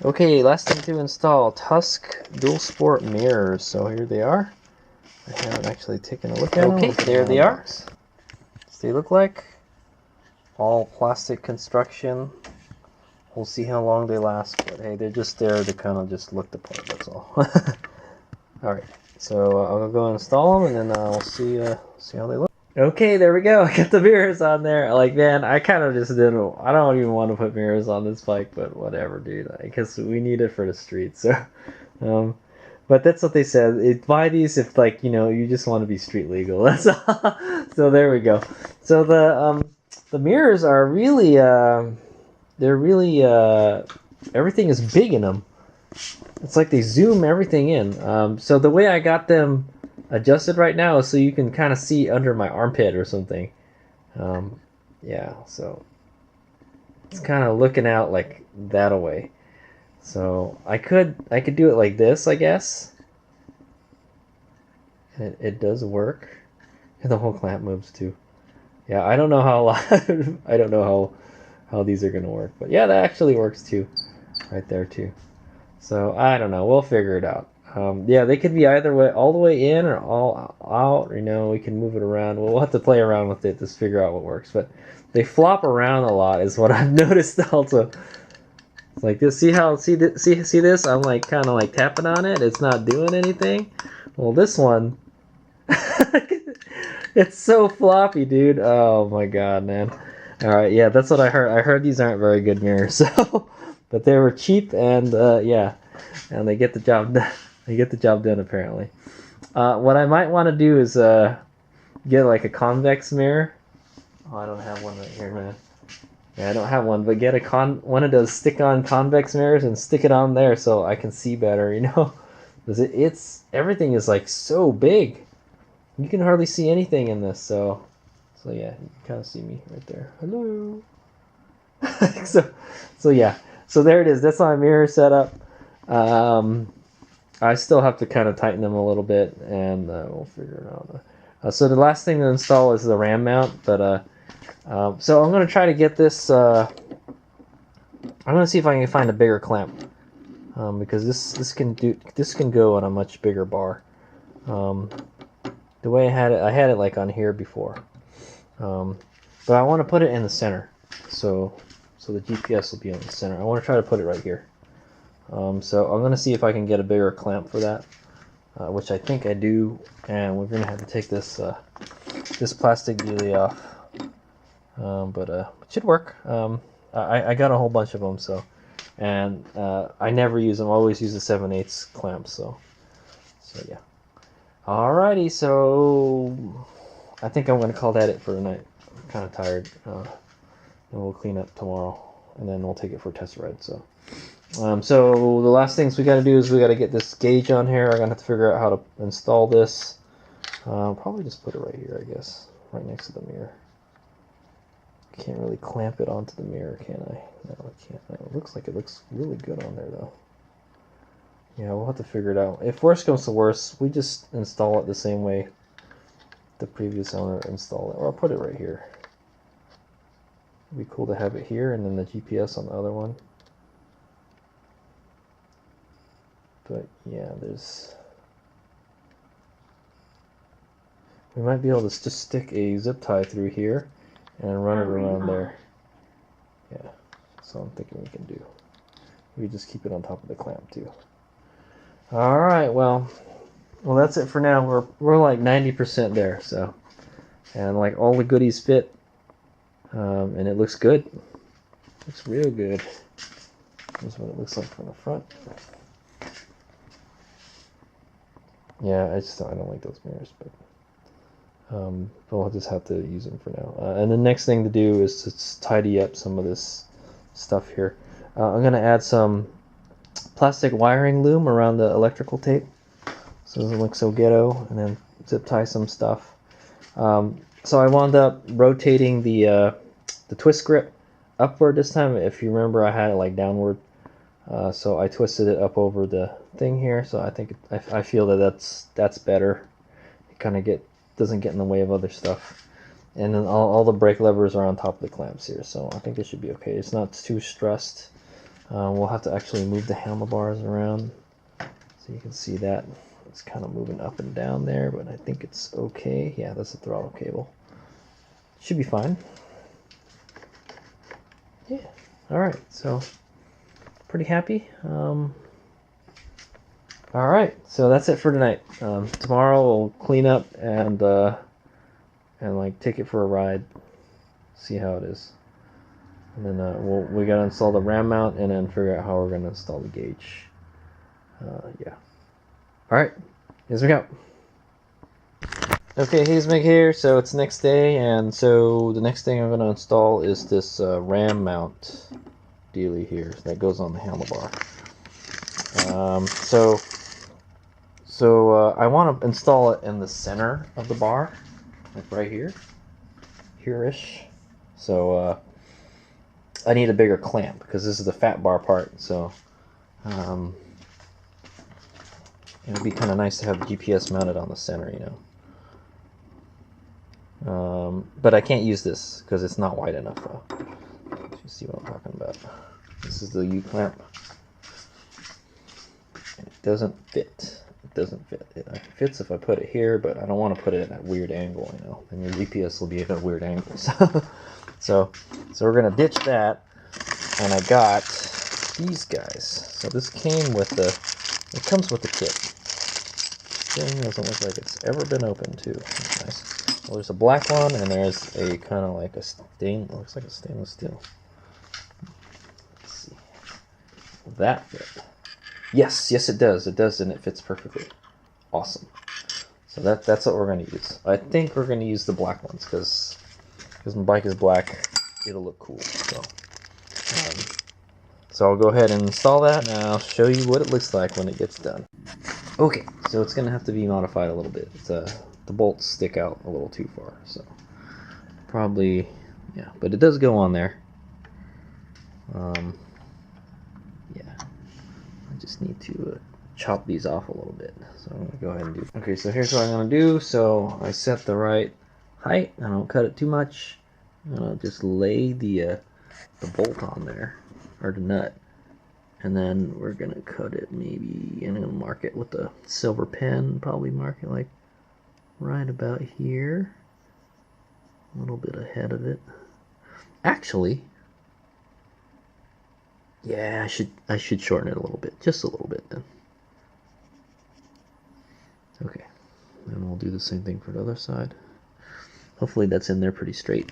Okay, last thing to install, Tusk Dual Sport mirrors. So here they are. I haven't actually taken a look at them. Okay, there they are. What they look like. All plastic construction. We'll see how long they last, but hey, they're just there to kind of just look the part, that's all. Alright, so I'll go install them, and then we'll see how they look. Okay, there we go. I got the mirrors on there. Like, man, I kind of just didn't. I don't even want to put mirrors on this bike, but whatever, dude. I guess we need it for the street. So, but that's what they said. Buy these if, like, you just want to be street legal. That's all. So there we go. So the mirrors are really they're really everything is big in them. It's like they zoom everything in. So the way I got them adjusted right now is so you can kind of see under my armpit or something. Yeah, so it's kind of looking out like that away. So I could do it like this, I guess. And it does work. And the whole clamp moves too. Yeah, I don't know how I don't know how these are gonna work, but yeah, that actually works too, right there too. So I don't know. We'll figure it out. Yeah, they could be either way, all the way in or all out. We can move it around. We'll have to play around with it to figure out what works. But they flop around a lot, is what I've noticed also. It's like this. See this? I'm like kind of like tapping on it. It's not doing anything. Well, this one, it's so floppy, dude. Oh my god, man. All right, yeah, that's what I heard. I heard these aren't very good mirrors, so but they were cheap and yeah, and they get the job done. They get the job done apparently. What I might want to do is get like a convex mirror. Oh, I don't have one right here, man. Yeah, I don't have one, but get one of those stick-on convex mirrors and stick it on there so I can see better. Because it's everything is like so big. You can hardly see anything in this. So yeah, you can kind of see me right there. Hello. so yeah. So there it is. That's my mirror setup. I still have to kind of tighten them a little bit, and we'll figure it out. So the last thing to install is the ram mount, but so I'm going to try to get this. I'm going to see if I can find a bigger clamp, because this can go on a much bigger bar. The way I had it like on here before, but I want to put it in the center, so the GPS will be in the center. I want to try to put it right here. So I'm going to see if I can get a bigger clamp for that, which I think I do, and we're going to have to take this this plastic dealie off, but it should work. I got a whole bunch of them, so, and I never use them. I always use the 7/8 clamps, so yeah. Alrighty, so I think I'm going to call that it for tonight. I'm kind of tired, and we'll clean up tomorrow, and then we'll take it for a test ride. So the last things we got to do is we got to get this gauge on here. I'm gonna have to figure out how to install this. Probably just put it right here, I guess, right next to the mirror. Can't really clamp it onto the mirror, can I? No, I can't. It looks like it looks really good on there, though. Yeah, we'll have to figure it out. If worst comes to worst, we just install it the same way the previous owner installed it. Or I'll put it right here. It'd be cool to have it here, and then the GPS on the other one. But yeah, we might be able to just stick a zip tie through here and run it around there. Yeah, that's what I'm thinking we can do. We just keep it on top of the clamp too. All right, well that's it for now. We're like 90% there, so, and like all the goodies fit, and it looks good. Looks real good. Here's what it looks like from the front. Yeah, I don't like those mirrors, but we'll just have to use them for now. And the next thing to do is to tidy up some of this stuff here. I'm going to add some plastic wiring loom around the electrical tape, so it doesn't look so ghetto, and then zip tie some stuff. So I wound up rotating the twist grip upward this time. If you remember, I had it like downward. So I twisted it up over the thing here, so I think I feel that's better. It kind of doesn't get in the way of other stuff. And then all the brake levers are on top of the clamps here, so I think this should be okay. It's not too stressed. We'll have to actually move the handlebars around so you can see that it's kind of moving up and down there, but I think it's okay. Yeah, that's the throttle cable. Should be fine. Yeah. All right. So pretty happy. All right. So that's it for tonight. Tomorrow we'll clean up and like take it for a ride, see how it is, and then we gotta install the ram mount and then figure out how we're gonna install the gauge. Yeah. All right. Here's we go. Okay, Hazemig here. So it's next day, and so the next thing I'm going to install is this ram mount dealie here that goes on the handlebar. So I want to install it in the center of the bar, like right here-ish. So I need a bigger clamp because this is the fat bar part. So it would be kind of nice to have the GPS mounted on the center, you know. But I can't use this because it's not wide enough. You see what I'm talking about? This is the U-clamp. It doesn't fit. It doesn't fit. It fits if I put it here, but I don't want to put it at that weird angle, you know. And your GPS will be at a weird angle. So we're gonna ditch that. And I got these guys. So this came with the. It comes with the kit. Thing doesn't look like it's ever been opened too. That's nice. Well, there's a black one, and there's a kind of like a looks like a stainless steel. Let's see. Will that fit? Yes, it does. It does, and it fits perfectly. Awesome. So that's what we're going to use. I think we're going to use the black ones because my bike is black. It'll look cool. So I'll go ahead and install that, and I'll show you what it looks like when it gets done. Okay, so it's going to have to be modified a little bit. It's the bolts stick out a little too far, so probably, yeah, but it does go on there. Yeah, I just need to chop these off a little bit, so I'm gonna go ahead and do. Okay, so here's what I'm gonna do. So I set the right height. I don't cut it too much. I'll just lay the bolt on there, or the nut, and then we're gonna cut it maybe, and I'm gonna mark it with the silver pen. Probably mark it like right about here, a little bit ahead of it. Actually, yeah, I should shorten it a little bit, just a little bit then. Okay, and we'll do the same thing for the other side. Hopefully that's in there pretty straight.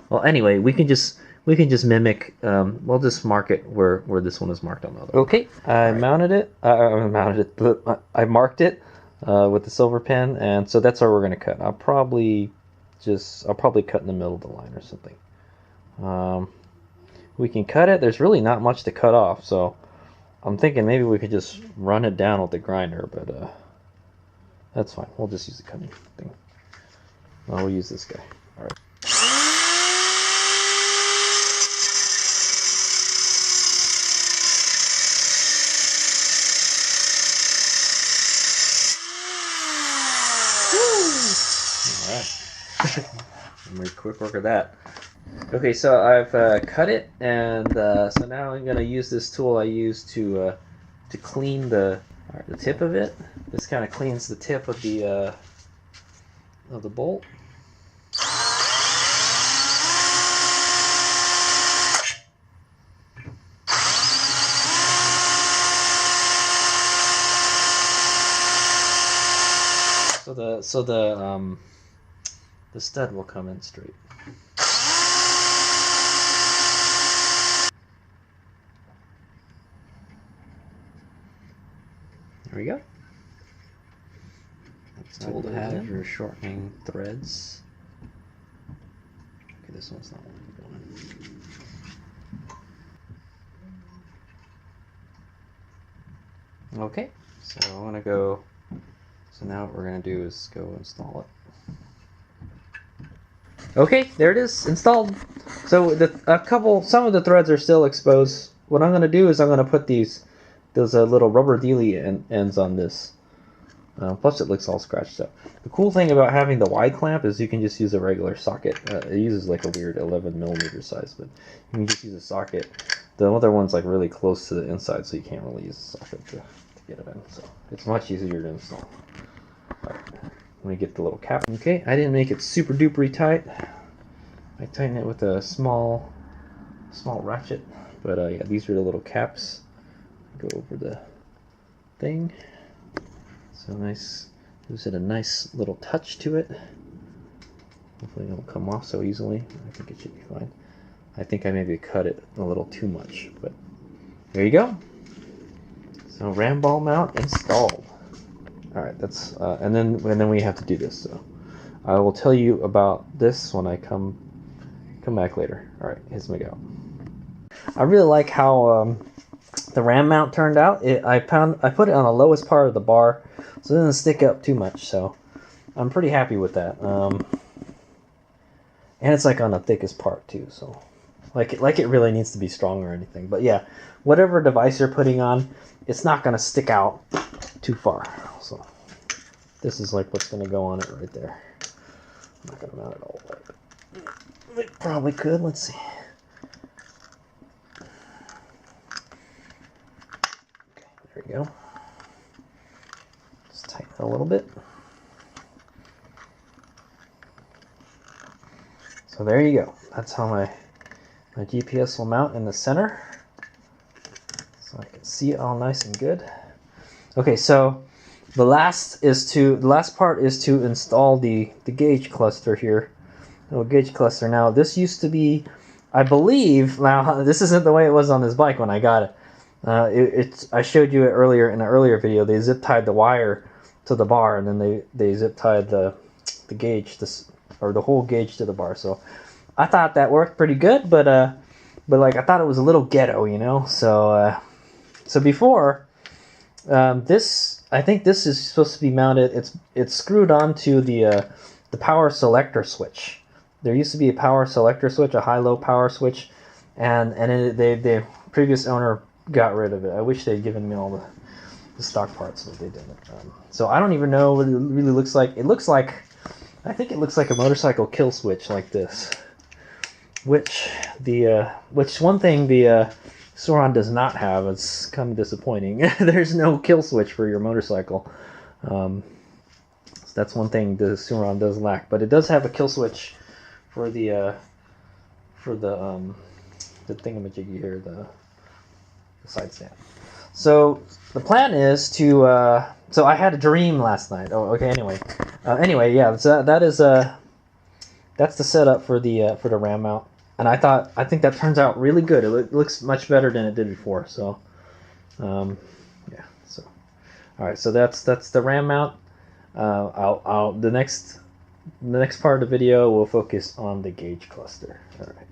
Well, anyway, we can just mimic. We'll just mark it where this one is marked on the other. Okay, I mounted it. I marked it with the silver pen, and so that's where we're going to cut. I'll probably cut in the middle of the line or something. We can cut it. There's really not much to cut off, so I'm thinking maybe we could just run it down with the grinder, but that's fine. We'll just use the cutting thing. We'll use this guy. All right. Very quick work of that. Okay, so I've cut it, and so now I'm going to use this tool I use to clean the tip of it. This kind of cleans the tip of the bolt. So the stud will come in straight. There we go. That's a tool to have for shortening threads. Okay, this one's not going. Okay, so I'm gonna go. So now what we're gonna do is go install it. Okay, there it is, installed. So some of the threads are still exposed. What I'm gonna do is I'm gonna put those little rubber dealie ends on this. Plus it looks all scratched up. The cool thing about having the wide clamp is you can just use a regular socket. It uses like a weird 11mm size, but you can just use a socket. The other one's like really close to the inside, so you can't really use a socket to get it in. So it's much easier to install. Alright, let me get the little cap. Okay, I didn't make it super duper tight. I tighten it with a small ratchet. But yeah, these are the little caps. Go over the thing. So nice, gives it a nice little touch to it. Hopefully it won't come off so easily. I think it should be fine. I think I maybe cut it a little too much, but there you go. So ram ball mount installed. All right, that's and then we have to do this. So I will tell you about this when I come back later. All right, here's my go. I really like how the ram mount turned out. I put it on the lowest part of the bar, so it doesn't stick up too much. So I'm pretty happy with that. And it's like on the thickest part too. So like it really needs to be strong or anything. But yeah, whatever device you're putting on, it's not gonna stick out too far. So this is like what's gonna go on it right there. I'm not gonna mount it all the way, but it probably could. Let's see. There we go. Just tighten it a little bit. So there you go. That's how my GPS will mount in the center. So I can see it all nice and good. Okay, so the last part is to install the gauge cluster here. The gauge cluster. Now this used to be, I believe, now this isn't the way it was on this bike when I got it. I showed you it earlier in an earlier video. They zip tied the wire to the bar, and then they zip tied the gauge, or the whole gauge to the bar. So I thought that worked pretty good, but like I thought it was a little ghetto, you know. So so before this, I think this is supposed to be mounted. It's screwed onto the power selector switch. There used to be a power selector switch, a high-low power switch, and the previous owner got rid of it. I wish they'd given me all the stock parts, but they didn't. So I don't even know what it really looks like. It looks like, I think it looks like a motorcycle kill switch like this. Which one thing the Sur-Ron does not have. It's kind of disappointing. There's no kill switch for your motorcycle. So that's one thing the Sur-Ron does lack. But it does have a kill switch for the thingamajiggy here, the side stand. So the plan is to so I had a dream last night. Oh, okay. Anyway, yeah. So that's the setup for the ram mount, and I think that turns out really good. It looks much better than it did before. So, yeah. So, all right. So that's the ram mount. The next part of the video will focus on the gauge cluster. All right.